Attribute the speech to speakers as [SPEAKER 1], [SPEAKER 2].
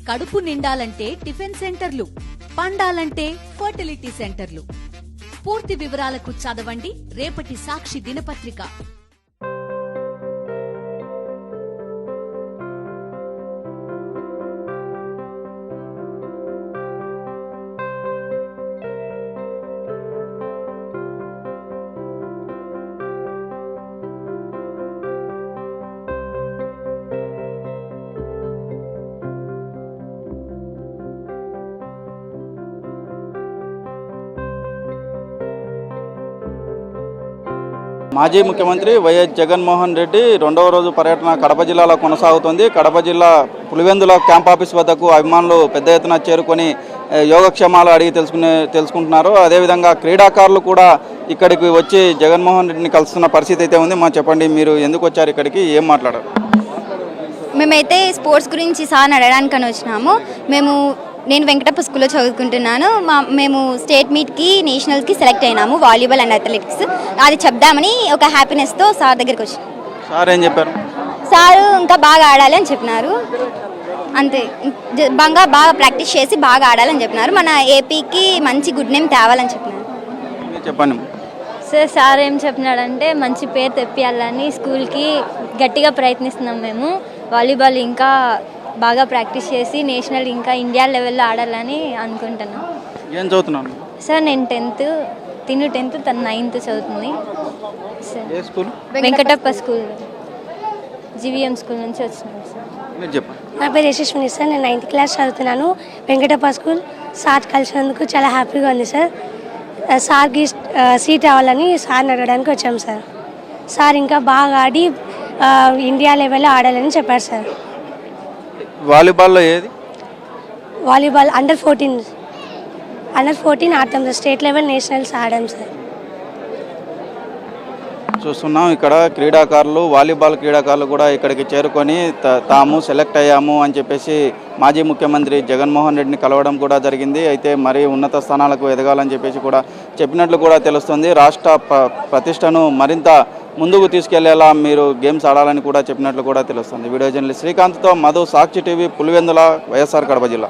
[SPEAKER 1] కడుపు నిండాలంటే టిఫిన్ సెంటర్లు, పండాలంటే ఫర్టిలిటీ సెంటర్లు. పూర్తి వివరాలకు చదవండి రేపటి సాక్షి దినపత్రిక.
[SPEAKER 2] మాజీ ముఖ్యమంత్రి వైఎస్ జగన్మోహన్ రెడ్డి రెండవ రోజు పర్యటన కడప జిల్లాలో కొనసాగుతుంది. కడప జిల్లా పులివెందుల క్యాంప్ ఆఫీస్ వద్దకు అభిమానులు పెద్ద ఎత్తున చేరుకొని యోగక్షేమాలు అడిగి తెలుసుకుంటున్నారు. అదేవిధంగా క్రీడాకారులు కూడా ఇక్కడికి వచ్చి జగన్మోహన్ రెడ్డిని కలుస్తున్న పరిస్థితి అయితే ఉంది. చెప్పండి, మీరు ఎందుకు వచ్చారు ఇక్కడికి, ఏం మాట్లాడారు?
[SPEAKER 3] మేమైతే స్పోర్ట్స్ గురించి సార్ని అడగడానికని వచ్చినాము. నేను వెంకటప్ప స్కూల్లో చదువుకుంటున్నాను. మేము స్టేట్ మీట్కి, నేషనల్స్కి సెలెక్ట్ అయినాము, వాలీబాల్ అండ్ అథ్లెటిక్స్. అది చెప్దామని ఒక హ్యాపీనెస్తో సార్ దగ్గరికి వచ్చాను.
[SPEAKER 2] సార్ ఏం చెప్పారు?
[SPEAKER 3] సారు ఇంకా బాగా ఆడాలి అని చెప్పినారు. అంతే, బాగా ప్రాక్టీస్ చేసి బాగా ఆడాలని చెప్పినారు. మన ఏపీకి మంచి గుడ్ నేమ్ తేవాలని చెప్పినారు.
[SPEAKER 2] చెప్పండి
[SPEAKER 4] సార్ ఏం చెప్పినాడంటే మంచి పేరు తెప్పియాలని స్కూల్కి గట్టిగా ప్రయత్నిస్తున్నాం. మేము వాలీబాల్ ఇంకా బాగా ప్రాక్టీస్ చేసి నేషనల్ ఇంకా ఇండియా లెవెల్లో ఆడాలని అనుకుంటున్నాం.
[SPEAKER 2] ఏం చదువుతున్నాను
[SPEAKER 4] సార్? నేను 10th, తిను 10th, తను 9th చదువుతుంది సార్.
[SPEAKER 2] ఏ school?
[SPEAKER 4] Venkatappa school, GVM school నుంచి వచ్చినాను సార్.
[SPEAKER 2] మీరు చెప్పండి.
[SPEAKER 5] నా పేరు యశస్విని సార్, నేను 9th క్లాస్ చదువుతున్నాను. వెంకటప్ప స్కూల్. సార్ కలిసినందుకు చాలా హ్యాపీగా ఉంది సార్. సార్కి సీట్ రావాలని సార్ని అడగడానికి వచ్చాము సార్. సార్ ఇంకా బాగా ఆడి ఇండియా లెవెల్లో ఆడాలని చెప్పారు సార్.
[SPEAKER 2] వాలీబాల్లో ఏది?
[SPEAKER 5] వాలీబాల్ అండర్ 14 ఆడతాం సార్. స్టేట్ లెవెల్, నేషనల్స్ ఆడాం సార్.
[SPEAKER 2] చూస్తున్నాం ఇక్కడ క్రీడాకారులు, వాలీబాల్ క్రీడాకారులు కూడా ఇక్కడికి చేరుకొని తాము సెలెక్ట్ అయ్యాము అని చెప్పేసి మాజీ ముఖ్యమంత్రి జగన్మోహన్ రెడ్డిని కలవడం కూడా జరిగింది. అయితే మరీ ఉన్నత స్థానాలకు ఎదగాలని చెప్పేసి కూడా చెప్పినట్లు కూడా తెలుస్తుంది. రాష్ట్ర ప్రతిష్టను మరింత ముందుకు తీసుకెళ్లేలా మీరు గేమ్స్ ఆడాలని కూడా చెప్పినట్లు కూడా తెలుస్తుంది. వీడియో జర్నలిస్ట్ శ్రీకాంత్తో మధు, సాక్షి టీవీ, పులివెందుల, వైఎస్ఆర్ కడప జిల్లా.